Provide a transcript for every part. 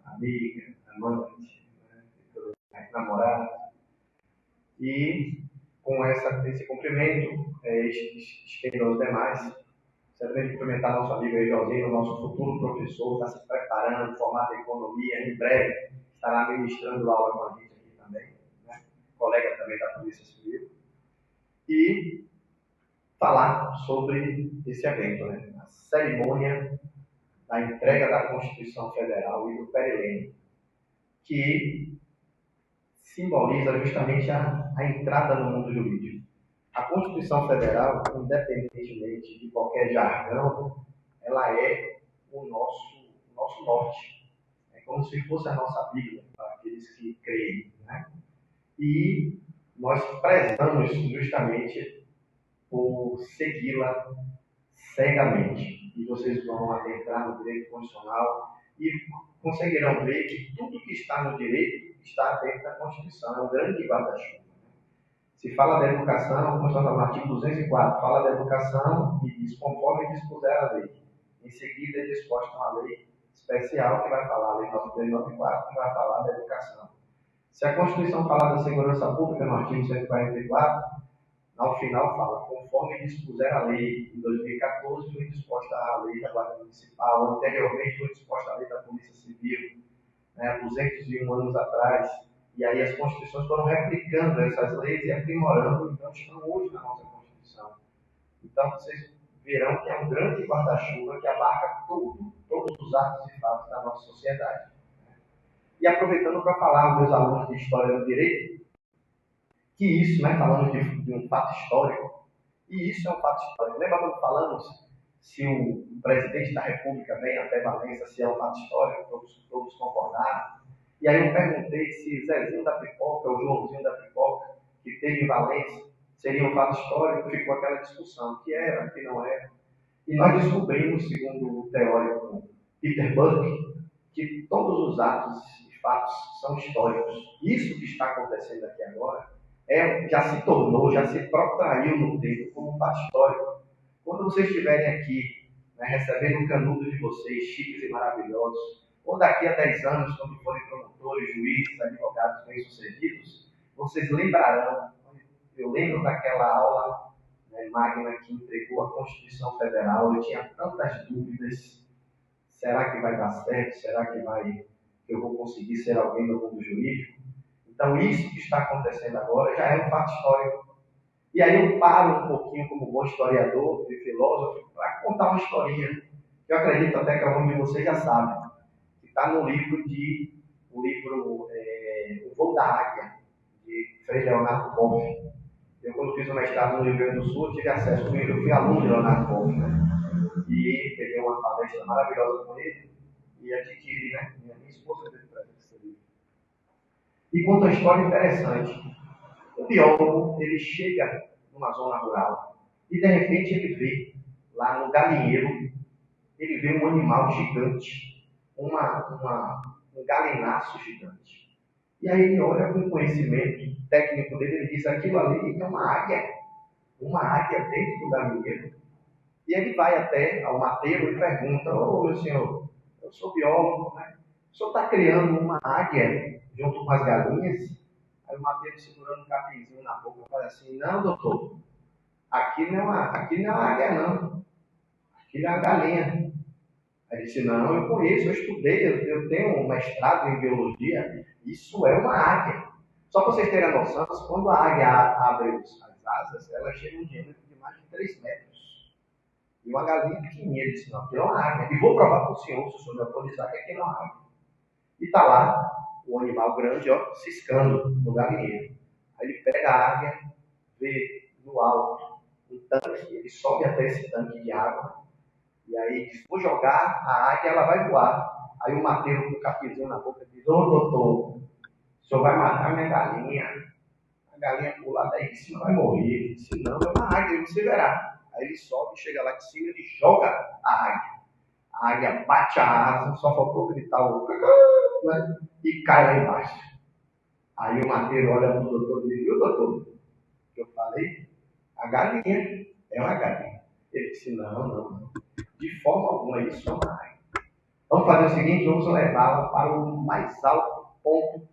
amiga, amante, né, namorada. E com esse cumprimento, estendo aos demais, certamente cumprimentar nosso amigo aí, Jorginho, nosso futuro professor, está se preparando, formado em economia, em breve estará ministrando aula com a gente aqui também, né? Colega também da Polícia Civil. E falar sobre esse evento, né? A cerimônia da entrega da Constituição Federal e do Perilene, que simboliza justamente a entrada no mundo jurídico. A Constituição Federal, independentemente de qualquer jargão, ela é o nosso norte. É como se fosse a nossa Bíblia, para aqueles que creem, né? E nós prezamos justamente por segui-la cegamente. E vocês vão adentrar no direito constitucional e conseguirão ver que tudo que está no direito está dentro da Constituição. É um grande guarda-chuva. Se fala da educação, a Constituição, no artigo 204, fala da educação e diz conforme dispuser a lei. Em seguida é disposta uma lei especial que vai falar, a lei 9394, que vai falar da educação. Se a Constituição fala da segurança pública, no artigo 144, ao final fala, conforme dispuser a lei. Em 2014 foi disposta a lei da Guarda Municipal, anteriormente foi disposta a lei da Polícia Civil, né, 201 anos atrás. E aí as constituições foram replicando essas leis e aprimorando, então estão hoje na nossa Constituição. Então vocês verão que é um grande guarda-chuva que abarca todos os atos e fatos da nossa sociedade. E aproveitando para falar aos meus alunos de História do Direito, que isso, né, falamos de um fato histórico, e isso é um fato histórico. Lembra quando falamos se o presidente da República vem até Valença, se é um fato histórico, todos concordaram. E aí eu perguntei se Zezinho da Pipoca, ou Joãozinho da Pipoca, que teve em Valença, seria um fato histórico, ficou aquela discussão, que era, que não era. E nós descobrimos, segundo o teórico Peter Buck, que todos os atos e fatos são históricos. Isso que está acontecendo aqui agora já se tornou, já se protraiu no tempo como um fato histórico. Quando vocês estiverem aqui, né, recebendo o canudo de vocês, chiques e maravilhosos, ou daqui a 10 anos, quando forem promotores, juízes, advogados bem-sucedidos, vocês lembrarão, eu lembro daquela aula, né, magna que entregou a Constituição Federal, eu tinha tantas dúvidas, será que vai dar certo? Será que eu vou conseguir ser alguém no mundo jurídico? Então isso que está acontecendo agora já é um fato histórico. E aí eu paro um pouquinho como bom historiador e filósofo para contar uma historinha, que eu acredito até que alguns de vocês já sabem, que está no livro O Voo da Águia, de Frei Leonardo Boff. Eu, quando fiz o mestrado no Rio Grande do Sul, tive acesso com ele, eu fui aluno de Leonardo Boff, né? E peguei uma palestra maravilhosa com ele e adquiri, né? Minha esposa teve presente esse livro. E conta uma história interessante. O biólogo, ele chega numa zona rural e de repente ele vê lá no galinheiro, ele vê um animal gigante, um galináceo gigante. E aí ele olha com o conhecimento técnico dele, ele diz, aquilo ali é uma águia dentro do galinheiro. E ele vai até ao mateiro e pergunta, ô meu senhor, eu sou biólogo, né? O senhor está criando uma águia junto com as galinhas? Aí o mateiro segurando um capinzinho na boca fala assim, não doutor, aqui não é uma águia não, aqui é uma galinha. Aí ele disse, não, eu conheço, eu estudei, eu tenho um mestrado em biologia, isso é uma águia. Só para vocês terem a noção, quando a águia abre as asas, ela chega um diâmetro de mais de 3 metros. E uma galinha pequenininha, ele disse, não, aquilo é uma águia. E vou provar para o senhor, se o senhor me autorizar, que aquilo é uma águia. E está lá o animal grande, ó, ciscando no galinheiro. Aí ele pega a águia, vê no alto um tanque, ele sobe até esse tanque de água, e aí diz, vou jogar a águia, ela vai voar. Aí o mateiro com o capizinho na boca diz, ô doutor, o senhor vai matar minha galinha. A galinha pular daí de cima vai morrer. Se não, é uma águia, você verá. Aí ele sobe, chega lá de cima, ele joga a águia. A águia bate a asa, só faltou gritar o né? E cai lá embaixo. Aí o mateiro olha para o doutor e diz, viu doutor, que eu falei? A galinha é uma galinha. Ele disse, não. De forma alguma, isso é uma águia. Vamos fazer o seguinte, vamos levá-la para o mais alto ponto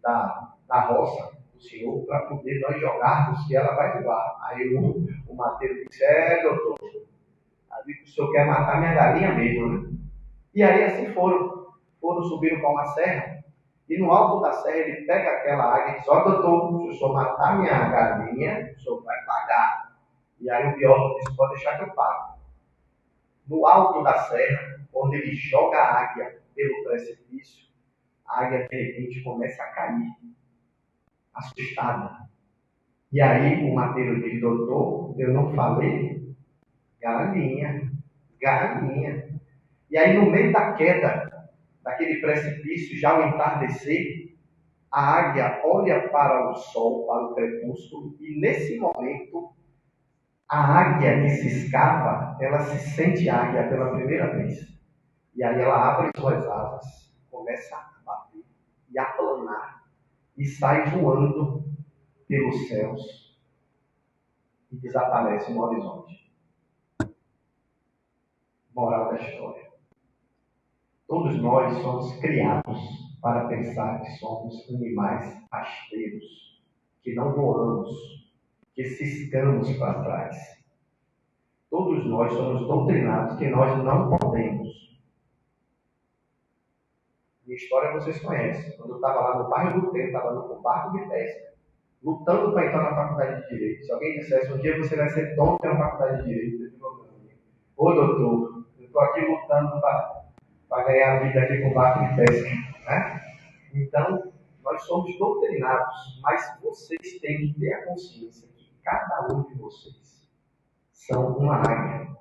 da roça do senhor, para poder nós jogarmos que ela vai voar. Aí o Mateus disse, doutor, aí o senhor quer matar minha galinha mesmo, né? E aí assim foram subiram para uma serra, e no alto da serra ele pega aquela águia e diz, doutor, se o senhor matar minha galinha, o senhor vai pagar. E aí o biólogo disse, pode deixar que eu pago. No alto da serra, quando ele joga a águia pelo precipício, a águia de repente começa a cair, assustada. E aí o Mateus diz, doutor, eu não falei? Galinha, galinha. E aí no meio da queda, daquele precipício, já ao entardecer, a águia olha para o sol, para o crepúsculo, e nesse momento, a águia que se escapa, ela se sente águia pela primeira vez. E aí ela abre suas asas, começa a bater e a planar, e sai voando pelos céus e desaparece no horizonte. Moral da história. Todos nós somos criados para pensar que somos animais rasteiros, que não voamos, que ciscamos para trás. Todos nós somos doutrinados que nós não podemos. Minha história vocês conhecem. Quando eu estava lá no bairro do Tempo, estava no barco de pesca, lutando para entrar na faculdade de Direito. Se alguém dissesse, um dia você vai ser dono da faculdade de Direito, eu digo, ô doutor, eu estou aqui lutando para ganhar a vida aqui com o barco de pesca. Né? Então, nós somos doutrinados, mas vocês têm que ter a consciência que cada um de vocês são uma águia,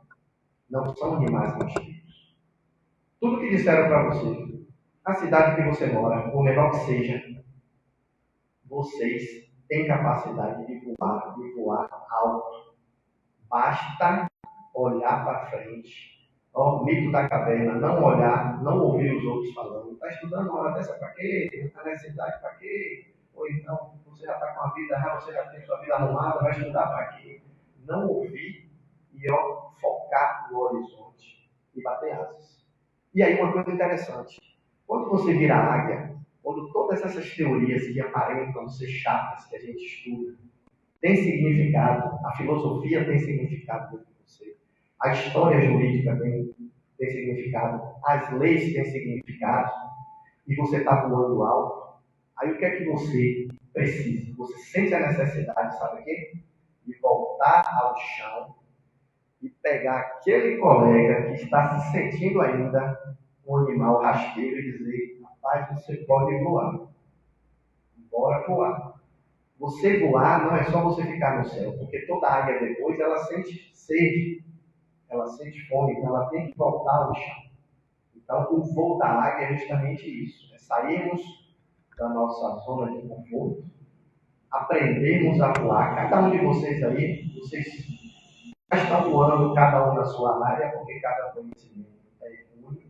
não são animais mexicos. Tudo que disseram para você, a cidade que você mora, ou menor que seja, vocês têm capacidade de voar alto. Basta olhar para frente. O mito da caverna, não olhar, não ouvir os outros falando. Está estudando uma hora dessa para quê? Está nessa idade para quê? Ou então, você já está com a vida, você já tem sua vida arrumada, vai estudar para quê? Não ouvir e focar no horizonte e bater asas. E aí uma coisa interessante. Quando você vira águia, quando todas essas teorias que aparentam ser chatas, que a gente estuda, tem significado, a filosofia tem significado dentro de você, a história jurídica tem significado, as leis têm significado, e você está voando alto, aí o que é que você precisa? Você sente a necessidade, sabe o quê? De voltar ao chão e pegar aquele colega que está se sentindo ainda um animal rasteiro e dizer, rapaz, você pode voar. Bora voar. Você voar não é só você ficar no céu, porque toda águia depois ela sente sede, ela sente fome, então ela tem que voltar ao chão. Então o voo da águia é justamente isso, é sairmos da nossa zona de conforto, aprendermos a voar. Cada um de vocês aí, vocês já estão voando cada um na sua área, porque cada conhecimento é único,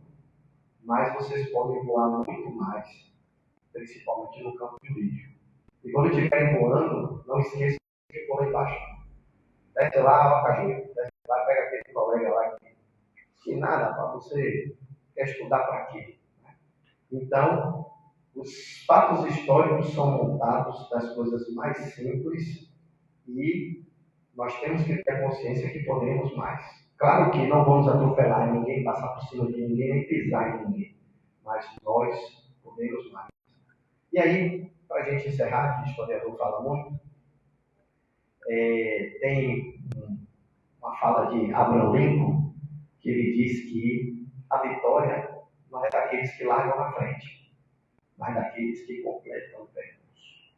mas vocês podem voar muito mais, principalmente no campo jurídico. E quando estiverem voando, não esqueçam que ficou lá embaixo. Desce lá, desce lá, pega aquele colega lá que nada para você quer estudar para quê? Então, os fatos históricos são montados das coisas mais simples e nós temos que ter consciência que podemos mais. Claro que não vamos atropelar ninguém, passar por cima de ninguém, nem pisar em ninguém, mas nós podemos mais. E aí, para a gente encerrar, que o historiador fala muito, tem uma fala de Abraham Lincoln, que ele diz que a vitória não é daqueles que largam na frente, mas daqueles que completam o percurso.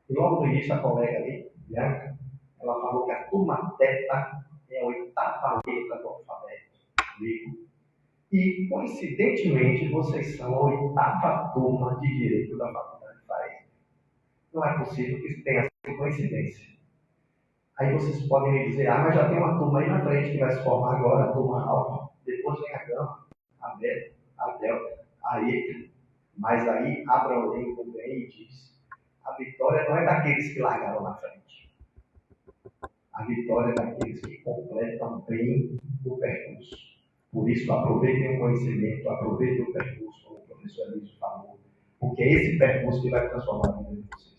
E logo no início, a colega ali, Bianca, ela falou que a turma teta é a oitava letra do alfabeto grego. E, coincidentemente, vocês são a oitava turma de Direito da Faculdade de Faria. Não é possível que tenha sido coincidência. Aí vocês podem me dizer, mas já tem uma turma aí na frente que vai se formar agora, a turma alfa. Depois vem a gama, a beta, a delta, a eta. Mas aí Abraham Lincoln vem e diz, a vitória não é daqueles que largaram na frente. A vitória é daqueles que completam bem o percurso. Por isso, aproveitem o conhecimento, aproveitem o percurso, como o professor Elísio falou, porque é esse percurso que vai transformar a vida de vocês.